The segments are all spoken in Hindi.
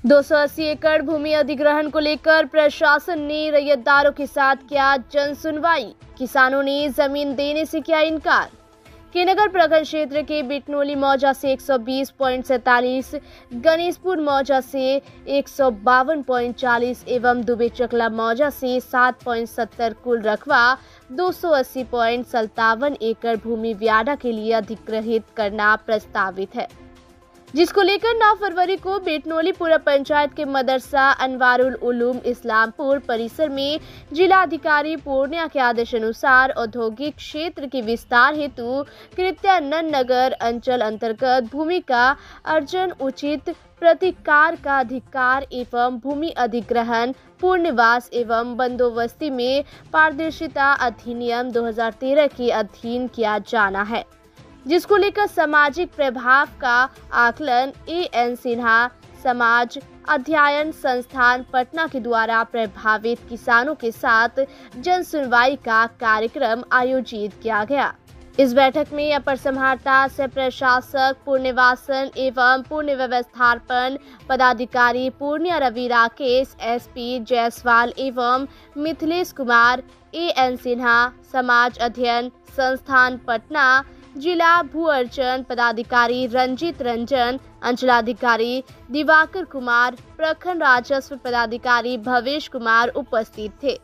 280 एकड़ भूमि अधिग्रहण को लेकर प्रशासन ने रैयतदारों के साथ किया जन सुनवाई। किसानों ने जमीन देने से किया इनकार। के नगर प्रखंड क्षेत्र के बिटनोली मौजा से 120.47, गणेशपुर मौजा से 152.40 एवं दुबे चकला मौजा से 7.70 कुल रकबा 280.57 एकड़ भूमि व्याडा के लिए अधिग्रहित करना प्रस्तावित है, जिसको लेकर 9 फरवरी को बिटनोली पूर्व पंचायत के मदरसा अनवारुल उलूम इस्लामपुर परिसर में जिलाधिकारी पूर्णिया के आदेश अनुसार औद्योगिक क्षेत्र के विस्तार हेतु कृत्यानंद नगर अंचल अंतर्गत भूमि का अर्जन, उचित प्रतिकार का अधिकार एवं भूमि अधिग्रहण, पुनर्वास एवं बंदोबस्ती में पारदर्शिता अधिनियम 2013 के अधीन किया जाना है, जिसको लेकर सामाजिक प्रभाव का आकलन एएन सिन्हा समाज अध्ययन संस्थान पटना के द्वारा प्रभावित किसानों के साथ जन सुनवाई का कार्यक्रम आयोजित किया गया। इस बैठक में अपर समाहर्ता सह प्रशासक पुनर्वासन एवं पुनः व्यवस्थापन पदाधिकारी पूर्णिया रवि राकेश, एसपी जायसवाल एवं मिथिलेश कुमार, एएन सिन्हा समाज अध्ययन संस्थान पटना, जिला भू अर्जन पदाधिकारी रंजित रंजन, अंचलाधिकारी दिवाकर कुमार, प्रखंड राजस्व पदाधिकारी भवेश कुमार उपस्थित थे।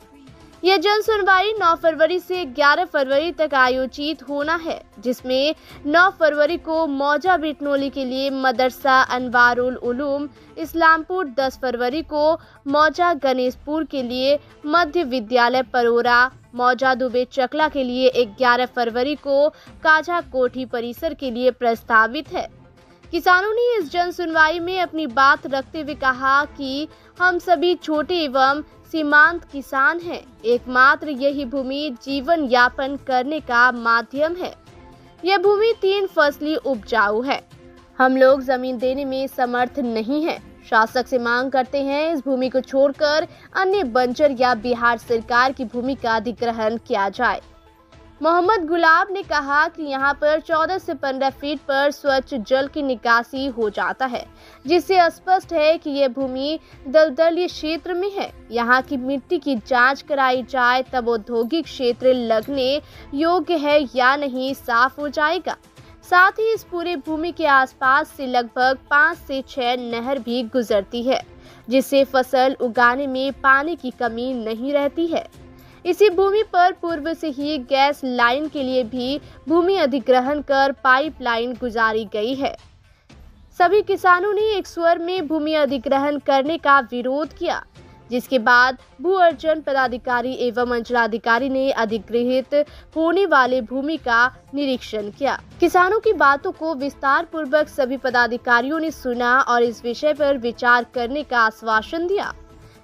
यह जन सुनवाई 9 फरवरी से 11 फरवरी तक आयोजित होना है, जिसमें 9 फरवरी को मौजा बिटनोली के लिए मदरसा अनवारुल उलूम इस्लामपुर, 10 फरवरी को मौजा गणेशपुर के लिए मध्य विद्यालय परोरा, मौजा दुबे चकला के लिए 11 फरवरी को काजा कोठी परिसर के लिए प्रस्तावित है। किसानों ने इस जन सुनवाई में अपनी बात रखते हुए कहा कि हम सभी छोटे एवं सीमांत किसान हैं। एकमात्र यही भूमि जीवन यापन करने का माध्यम है। यह भूमि 3 फसली उपजाऊ है। हम लोग जमीन देने में समर्थ नहीं हैं। शासक से मांग करते हैं इस भूमि को छोड़कर अन्य बंजर या बिहार सरकार की भूमि का अधिग्रहण किया जाए। मोहम्मद गुलाब ने कहा कि यहाँ पर 14 से 15 फीट पर स्वच्छ जल की निकासी हो जाता है, जिससे स्पष्ट है कि यह भूमि दलदलीय क्षेत्र में है। यहाँ की मिट्टी की जांच कराई जाए तब औद्योगिक क्षेत्र लगने योग्य है या नहीं साफ हो जाएगा। साथ ही इस पूरे भूमि के आसपास से लगभग 5 से 6 नहर भी गुजरती है, जिससे फसल उगाने में पानी की कमी नहीं रहती है। इसी भूमि पर पूर्व से ही गैस लाइन के लिए भी भूमि अधिग्रहण कर पाइपलाइन गुजारी गई है। सभी किसानों ने एक स्वर में भूमि अधिग्रहण करने का विरोध किया, जिसके बाद भू अर्जन पदाधिकारी एवं अंचलाधिकारी ने अधिग्रहित होने वाले भूमि का निरीक्षण किया। किसानों की बातों को विस्तार पूर्वक सभी पदाधिकारियों ने सुना और इस विषय पर विचार करने का आश्वासन दिया।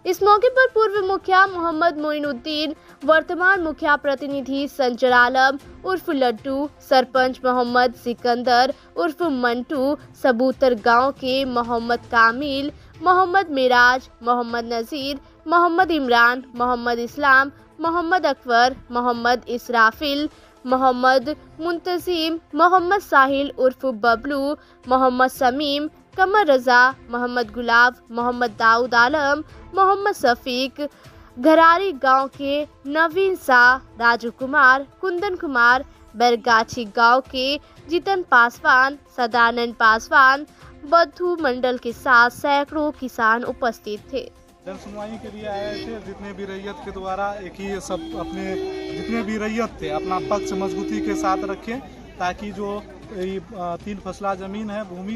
इस मौके पर पूर्व मुखिया मोहम्मद मोइनुद्दीन, वर्तमान मुखिया प्रतिनिधि संजर आलम उर्फ लड्डू, सरपंच मोहम्मद सिकंदर उर्फ मंटू, सबूतर गांव के मोहम्मद कामिल, मोहम्मद मिराज, मोहम्मद नजीर, मोहम्मद इमरान, मोहम्मद इस्लाम, मोहम्मद अकबर, मोहम्मद इसराफिल, मोहम्मद मुंतजिम, मोहम्मद साहिल उर्फ बबलू, मोहम्मद समीम, कमर रजा, मोहम्मद गुलाब, मोहम्मद दाऊद आलम, मोहम्मद शफीक, घरारी गांव के नवीन शाह, राजू कुमार, कुंदन कुमार, बैरगाछी गांव के जितन पासवान, सदानंद पासवान, बद्धू मंडल के साथ सैकड़ों किसान उपस्थित थे। जन सुनवाई के लिए आए थे। जितने भी रैयत के द्वारा एक ही सब अपने जितने भी रैयत थे अपना पक्ष मजबूती के साथ रखें, ताकि जो 3 फसला जमीन है भूमि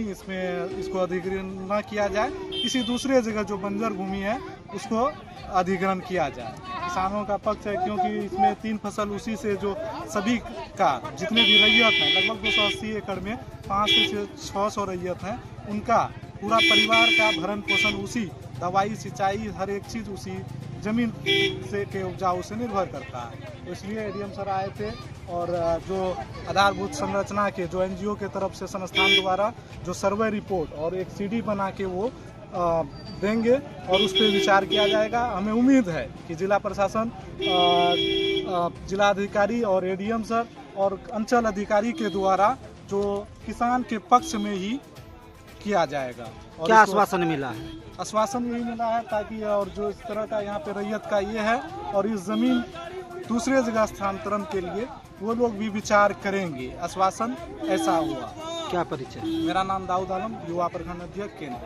इसको अधिग्रहण न किया जाए, किसी दूसरे जगह जो बंजर भूमि है उसको अधिग्रहण किया जाए। किसानों का पक्ष है, क्योंकि इसमें 3 फसल उसी से जो सभी का जितने भी रैयत हैं लगभग 280 एकड़ में 500 से 600 रैयत हैं, उनका पूरा परिवार का भरण पोषण उसी दवाई सिंचाई हर एक चीज़ उसी जमीन से के उपजाऊ से निर्भर करता है। तो इसलिए एडीएम सर आए थे और जो आधारभूत संरचना के जो एनजीओ के तरफ से संस्थान द्वारा जो सर्वे रिपोर्ट और एक सीडी बना के वो देंगे और उस पर विचार किया जाएगा। हमें उम्मीद है कि जिला प्रशासन, जिलाधिकारी और एडीएम सर और अंचल अधिकारी के द्वारा जो किसान के पक्ष में ही किया जाएगा। क्या आश्वासन मिला है? आश्वासन यही मिला है ताकि और जो इस तरह का यहाँ पे रैयत का ये है और इस ज़मीन दूसरे जगह स्थानांतरण के लिए वो लोग भी विचार करेंगे, आश्वासन ऐसा हुआ। क्या परिचय? मेरा नाम दाऊद आलम, युवा प्रखंड अध्यक्ष केंद्र।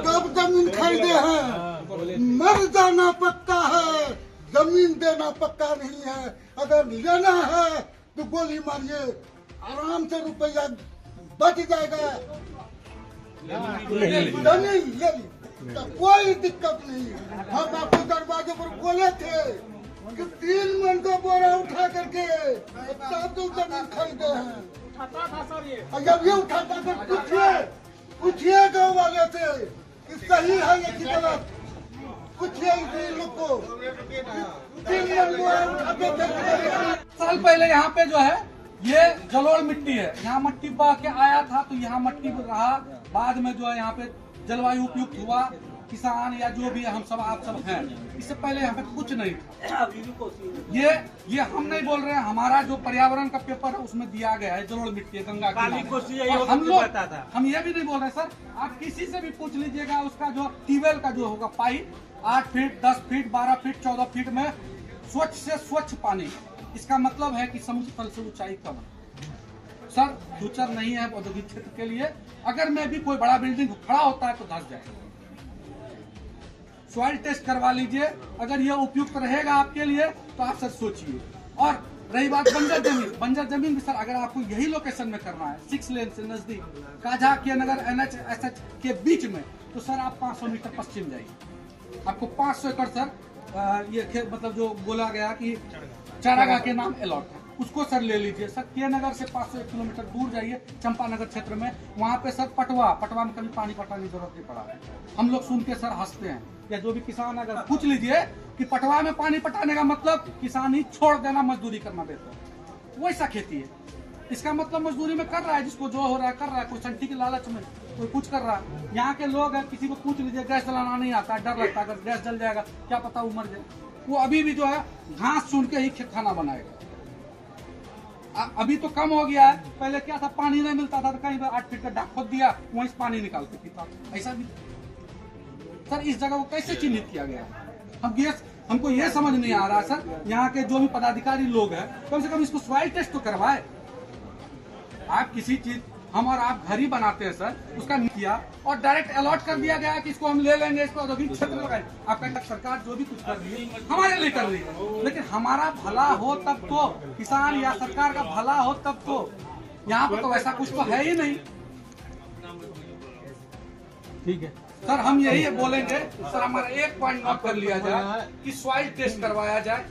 कब जमीन खरीदे हैं, मर जाना पक्का है, जमीन देना पक्का नहीं है। अगर लेना है तो गोली मारिए, आराम से रुपया बच जाएगा। जमीन ले तो कोई दिक्कत नहीं। हम आपके दरवाजे पर बोले थे कि 3 मन का बोरा उठा करके तब तो जमीन खरीदे हैं। और जब ये उठाता कर पूछिए गाँव वाले से कि सही है ये कि गलत, पूछिए इस लोग को। 3 मन बोरा उठाते थे। साल पहले यहाँ पे जो है ये जलोढ़ मिट्टी है, यहाँ मिट्टी बह के आया था तो यहाँ मिट्टी रहा। बाद में जो है यहाँ पे जलवायु उपयुक्त हुआ, किसान या जो भी हम सब आप सब हैं, इससे पहले यहाँ पे कुछ नहीं था। ये हम नहीं बोल रहे हैं, हमारा जो पर्यावरण का पेपर है उसमें दिया गया है जलोढ़ मिट्टी है, गंगा की। हम लोग हम ये भी नहीं बोल रहे सर, आप किसी से भी पूछ लीजिएगा, उसका जो ट्यूबवेल का जो होगा pipe 8 feet 10 feet 12 feet 14 feet में स्वच्छ से स्वच्छ पानी। इसका मतलब है कि समुद्र तल से ऊंचाई कम है। सर फ्यूचर नहीं है औद्योगिक क्षेत्र के लिए। अगर मैं भी कोई बड़ा बिल्डिंग खड़ा होता है तो धस जाएगा। सॉइल टेस्ट करवा लीजिए, अगर यह उपयुक्त रहेगा आपके लिए तो आप सर सोचिए। और रही बात बंजर जमीन भी सर, अगर आपको यही लोकेशन में करना है 6 लेन से नजदीक काजा के नगर NH SH के बीच में, तो सर आप 500 मीटर पश्चिम जाइए, आपको 500 एकड़ सर ये मतलब जो बोला गया कि चारागाह के नाम अलॉट है, उसको सर ले लीजिए। सर के नगर से 500 किलोमीटर दूर जाइए चंपानगर क्षेत्र में, वहाँ पे सर पटवा में कभी पानी पटाने की जरूरत नहीं पड़ा है। हम लोग सुन के सर हंसते हैं, या जो भी किसान अगर पूछ लीजिए कि पटवा में पानी पटाने का मतलब किसान ही छोड़ देना, मजदूरी करना बेहतर, वैसा खेती है। इसका मतलब मजदूरी में कर रहा है, जिसको जो हो रहा है कर रहा है, कोई संठी के लालच में कोई कुछ कर रहा है। यहाँ के लोग हैं, किसी को पूछ लीजिए गैस जलाना नहीं आता है, डर लगता है अगर गैस जल जाएगा क्या पता वो मर जाए। वो अभी भी जो है घास चुन के ही खाना बनाएगा। अभी तो कम हो गया है, पहले क्या था, पानी नहीं मिलता था तो कहीं 8 फीट का डाक खोद दिया, वहीं से पानी निकाल के पीता। ऐसा भी सर इस जगह को कैसे चिन्हित किया गया? हमको ये समझ नहीं आ रहा सर। यहाँ के जो भी पदाधिकारी लोग हैं, कम से कम इसको सॉइल टेस्ट तो करवाए। आप किसी चीज हम और आप घर ही बनाते हैं सर, उसका नहीं किया और डायरेक्ट अलॉट कर दिया गया कि इसको हम ले लेंगे, इसको औद्योगिक क्षेत्र लगाए। आपका सरकार जो भी कुछ कर रही है हमारे लिए कर रही है, लेकिन हमारा भला हो तब तो, किसान या सरकार का भला हो तब तो। यहाँ पर तो ऐसा कुछ तो है ही नहीं। ठीक है सर, हम यही बोलेंगे सर, हमारा एक पॉइंट नोट कर लिया जाए कि सॉइल टेस्ट करवाया जाए,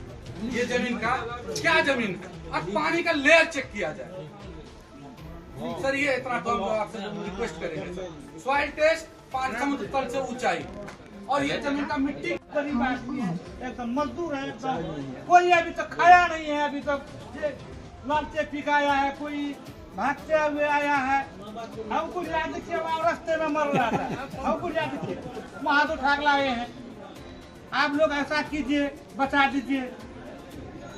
ये जमीन का क्या जमीन है, और पानी का लेयर चेक किया जाए। सर ये इतना तो हम आपसे रिक्वेस्ट करेंगे सर, सॉइल टेस्ट, पानी समुद्र तल से ऊंचाई, और ये जमीन का मिट्टी। गरीब आदमी है, एकदम मजदूर है, एकदम कोई अभी तक खाया नहीं है, अभी तक लालचे पिकाया है, कोई भागते हुए आया है। हमको याद देखिए, वहाँ रास्ते में मर रहा था, हमको याद देखिए, वहाँ तो ठाक लाए हैं। आप लोग ऐसा कीजिए, बचा दीजिए।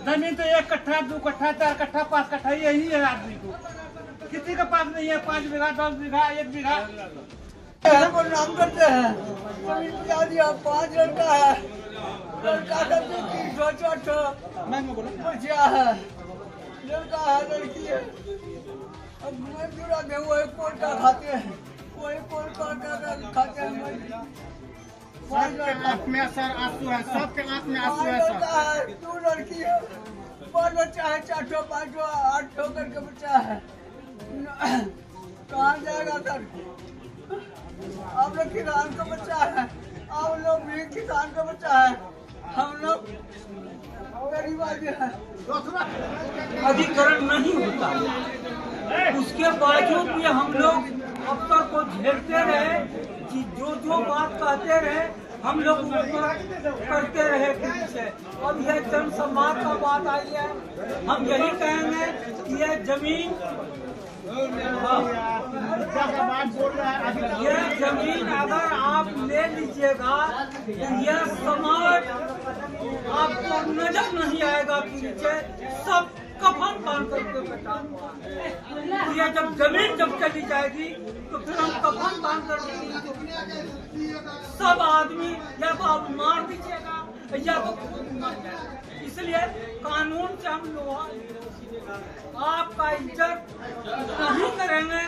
जमीन तो 1 कट्ठा 2 कट्ठा 4 कट्ठा 5 कट्ठा यही है आदमी को, किसी के पास नहीं है 5 बीघा 10 बीघा 1 बीघा। नाम करते हैं 5 लड़का है, लड़का का बच्चा है, लड़का है लड़की है। अब मजदूरा में वही कोल का खाते हैं, वही कोल का खाते हैं। आँख में सर आंसू है, सबके आँख में आंसू है सर। 2 लड़की है, 5 बच्चा है, 4 ठो 5 ठो 8 ठो करके बच्चा है। कहाँ जाएगा सर? आप लोग किसान का बच्चा है, आप लोग भी किसान का बच्चा है, हम लोग गरीब आदमी है। अधिकरण नहीं होता, उसके बावजूद भी हम लोग अफसर को झेलते रहे, जो बात कहते रहे हम लोग करते रहे पीछे। अब यह जन सम्मान का बात आई है, हम यही कहेंगे कि यह जमीन अगर आप ले लीजिएगा तो यह समाज आपको नजर नहीं आएगा कि नीचे सब कफन बांध करके बैठा हुआ है। जब जमीन चली जाएगी तो फिर हम कफन बांध कर सब आदमी या तो आप मार दीजिएगा या तो खुद मर जाएगा। इसलिए कानून से हम लोग आपका इज्जत नहीं करेंगे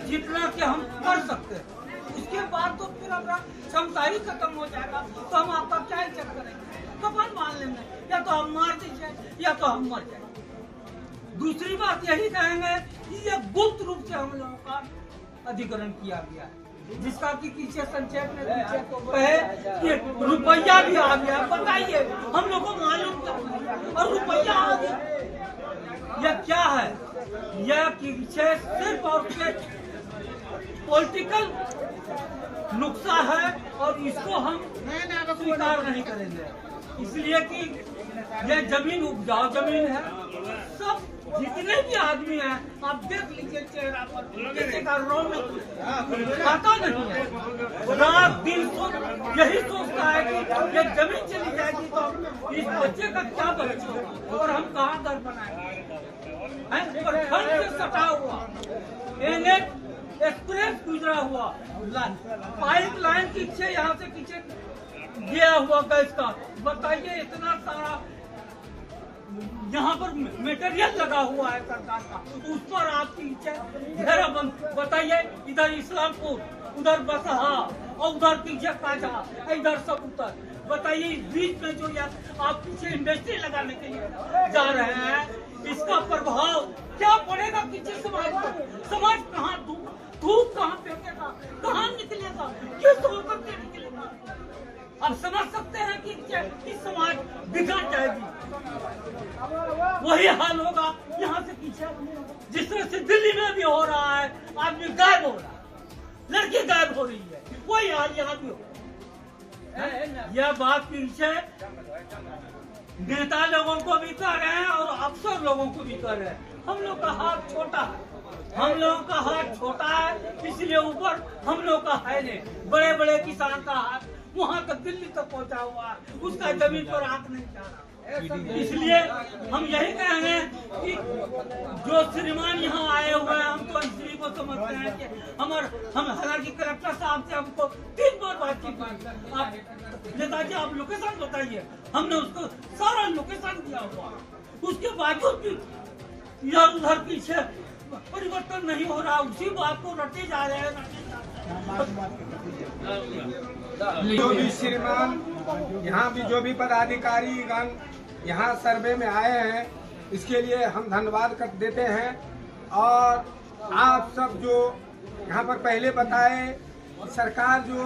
जितना कि हम कर सकते हैं। उसके बाद तो फिर अपना क्षमता ही खत्म हो जाएगा, तो हम आपका क्या इज्जत करेंगे? कफन मान लेंगे, या तो हम मार दीजिए या तो हम मर जाएंगे। दूसरी बात यही कहेंगे कि ये गुप्त रूप से हम लोगों का अधिग्रहण किया गया है, जिसका कि पीछे संक्षेप में कहे कि रुपया भी आ गया। बताइए हम लोग को मालूम था और रुपया आ गया, यह क्या है? यह पीछे सिर्फ और सिर्फ पॉलिटिकल नुक्सा है और इसको हम स्वीकार नहीं करेंगे। इसलिए कि यह जमीन उपजाऊ जमीन है। सब जितने भी आदमी हैं, आप देख लीजिए चेहरा पर किसी का रोम खाता नहीं है, रात दिन यही सोचता है कि ये जमीन चली जाएगी तो इस बच्चे का क्या बचेगा और हम कहाँ घर बनाएंगे। ठंड से सटा हुआ एक्सप्रेस गुजरा हुआ, पाइप लाइन पीछे यहाँ से पीछे गया हुआ गैस का। बताइए इतना सारा यहाँ पर मटेरियल लगा हुआ है सरकार का, उस पर आपकी घेरा बंद। बताइए इधर इस्लामपुर, उधर बसहा और उधर पीछे काजा, इधर सब उधर। बताइए इस बीच में जो आप पीछे इंडस्ट्री लगाने के लिए जा रहे हैं, इसका प्रभाव क्या पड़ेगा पीछे समाज पर? समाज कहाँ धूप कहाँ फेंकेगा, कहाँ निकलेगा, किस होकर के निकलेगा? आप समझ सकते हैं कि समाज बिगड़ जाएगी। वही हाल होगा यहाँ से पीछे, जिस तरह से दिल्ली में भी हो रहा है, आदमी गायब हो रहा है, लड़की गायब हो रही है, वही हाल यहाँ भी हो। यह बात पीछे नेता लोगों को भी कर रहे हैं और अफसर लोगों को भी कर रहे हैं। हम लोग का हाथ छोटा है, हम लोगों का हाथ छोटा है, इसलिए ऊपर हम लोग का है नहीं। बड़े बड़े किसान का हाथ वहाँ तक दिल्ली तक पहुँचा हुआ है, उसका जमीन पर हाथ नहीं जा रहा। इसलिए हम यही कहेंगे कि जो श्रीमान यहाँ आए हुए हैं, हम तो इसलिए को समझते हैं कि हम हालांकि कलेक्टर साहब से हमको 3 बार बातचीत की। आप नेताजी आप लोकेशन बताइए, हमने उसको सारा लोकेशन दिया हुआ, उसके बावजूद भी इधर उधर पीछे परिवर्तन नहीं हो रहा, उसी बात को रटे जा रहे हैं। जो भी श्रीमान यहाँ भी जो भी पदाधिकारी गण यहाँ सर्वे में आए हैं, इसके लिए हम धन्यवाद कर देते हैं। और आप सब जो यहाँ पर पहले बताए, सरकार जो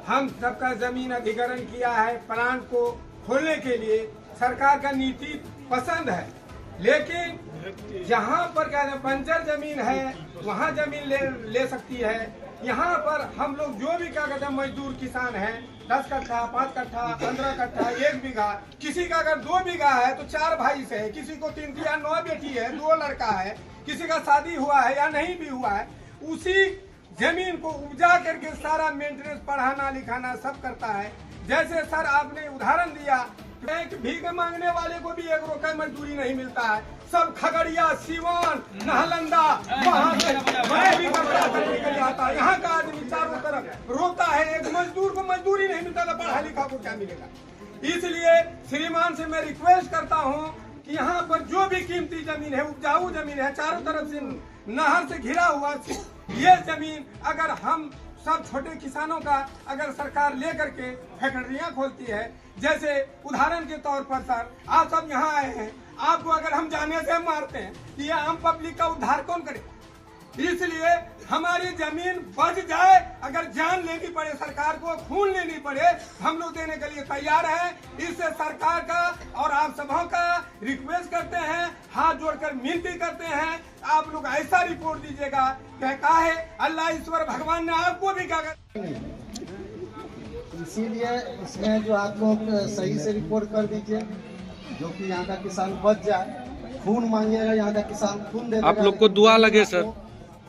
हम सबका जमीन अधिग्रहण किया है प्लांट को खोलने के लिए, सरकार का नीति पसंद है, लेकिन जहाँ पर क्या बंजर जमीन है वहाँ जमीन ले सकती है। यहाँ पर हम लोग जो भी क्या कहते हैं मजदूर किसान हैं, 10 कट्ठा 5 कट्ठा 15 कट्ठा 1 बीघा, किसी का अगर 2 बीघा है तो 4 भाई से है, किसी को 3 या 9 बेटी है, 2 लड़का है, किसी का शादी हुआ है या नहीं भी हुआ है, उसी जमीन को उपजा करके सारा मेंटेनेंस पढ़ाना लिखाना सब करता है। जैसे सर आपने उदाहरण दिया, भीख मांगने वाले को भी 1 रुपया मजदूरी नहीं मिलता है। सब खगड़िया, सीवान, नालंदा, वहाँ से मैं भी कपड़ा करने के लिए आता है। यहाँ का आदमी चारों तरफ रोता है, एक मजदूर को मजदूरी नहीं मिलता, तो पढ़ा लिखा को क्या मिलेगा। इसलिए श्रीमान से मैं रिक्वेस्ट करता हूँ कि यहाँ पर जो भी कीमती जमीन है, उपजाऊ जमीन है, चारों तरफ से नहर से घिरा हुआ ये जमीन अगर हम सब छोटे किसानों का अगर सरकार ले करके फैक्ट्रियां खोलती है, जैसे उदाहरण के तौर पर सर आप सब यहाँ आए हैं, आपको अगर हम जाने से मारते हैं, ये आम पब्लिक का उद्धार कौन करे? इसलिए हमारी जमीन बच जाए, अगर जान लेनी पड़े, सरकार को खून लेनी पड़े, हम लोग देने के लिए तैयार हैं। इससे सरकार का और आप सबों का रिक्वेस्ट करते हैं, हाथ जोड़कर विनती करते हैं, आप लोग ऐसा रिपोर्ट दीजिएगा क्या है अल्लाह ईश्वर भगवान ने आपको भी क्या। इसीलिए इसमें जो आप लोग सही से रिपोर्ट कर दीजिए, जो कि यहाँ का किसान बच जाए। खून मांगेगा यहाँ का किसान खून दे। आप लोग को दुआ लगे सर,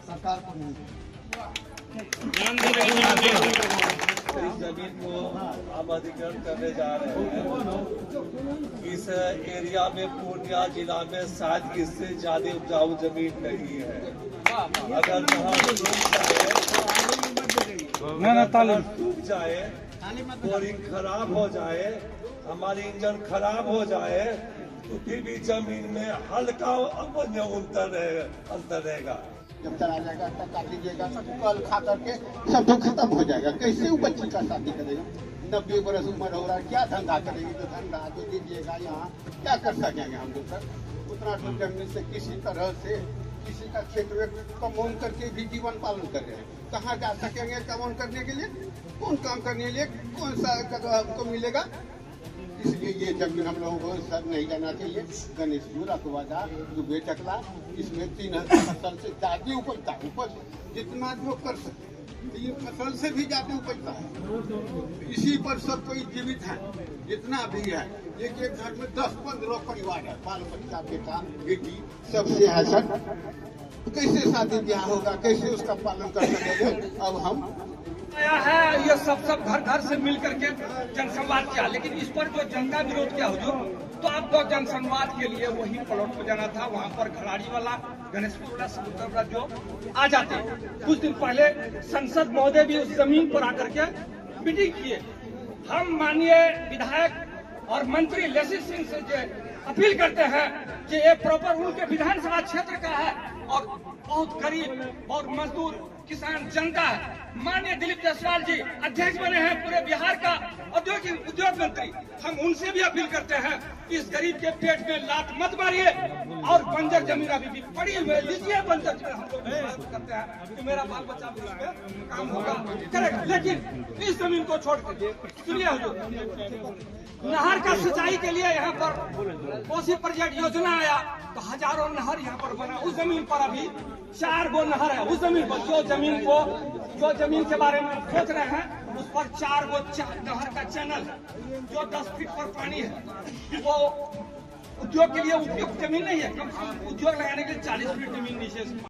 सरकार को नहीं। इस जमीन को हम अधिग्रहण करने जा रहे हैं। इस एरिया में पूर्णिया जिला में 60 से ज्यादा उपजाऊ जमीन नहीं है। अगर टूट जाए, बोरिंग खराब हो जाए, हमारी इंजन खराब हो जाए, तो फिर भी जमीन में हल्का अंतर रहेगा। जब चला जाएगा तब काट लीजिएगा, कल खा करके सब तो खत्म हो जाएगा। कैसे वो बच्ची का शादी करेगा? 90 बरस उम्र हो रहा है, क्या धंधा करेगी? तो धंधा जो दीजिएगा यहाँ क्या कर सकेंगे हम लोग सर? उतना तो जमीन से किसी तरह से किसी का खेत में कमौन करके भी जीवन पालन कर रहे हैं। कहाँ जा सकेंगे कमौन करने के लिए? कौन काम करने के लिए कौन सा जगह हमको मिलेगा? इसलिए ये जमीन हम लोगों को सर नहीं जाना चाहिए। गणेशपुर अकवादा दुबे चकला इसमें 3000 फसल से ज्यादा उपजता है। उपज जितना जो कर सकते 3 फसल से भी ज्यादा उपजता है। इसी पर सब कोई जीवित है। जितना भी है एक घर में 10-15 परिवार है, बाल बच्चा बेटा बेटी सबसे है सर। कैसे शादी ब्याह होगा? कैसे उसका पालन कर सकेंगे? अब हम आया है ये सब घर घर से मिल करके जनसंवाद किया, लेकिन इस पर जो जनता विरोध किया हुजूर, तो आपको जनसंवाद के लिए वही प्लॉट पर जाना था। वहाँ पर खिलाड़ी वाला गणेशपुर वाला समुद्र वाला जो आ जाते। कुछ दिन पहले संसद महोदय भी उस जमीन पर आकर के मीटिंग किए। हम माननीय विधायक और मंत्री ललित सिंह से जो अपील करते हैं कि ये प्रॉपर उनके विधानसभा क्षेत्र का है और बहुत गरीब और मजदूर किसान जनता है। माननीय दिलीप जायसवाल जी अध्यक्ष बने हैं पूरे बिहार का उद्योग मंत्री। हम उनसे भी अपील करते हैं इस गरीब के पेट में लात मत मारिए और बंजर जमीन अभी भी पड़ी हुई है, लीजिए बंजर जमीन। हम लोग बात करते हैं कि मेरा बाल बच्चा भी उसमें काम होगा करेगा, लेकिन इस जमीन को छोड़ के सुनिए हुजूर, नहर का सिंचाई के लिए यहाँ पर कोसी प्रोजेक्ट योजना आया तो हजारों नहर यहाँ पर बना। उस जमीन पर अभी 4 गो नहर है। उस जमीन पर जो जमीन के बारे में सोच रहे हैं उस पर 4 गो नहर का चैनल है जो 10 फीट पर पानी है। वो उद्योग के लिए उपयुक्त जमीन नहीं है। कम से कम उद्योग लगाने के लिए 40 फीट जमीन नीचे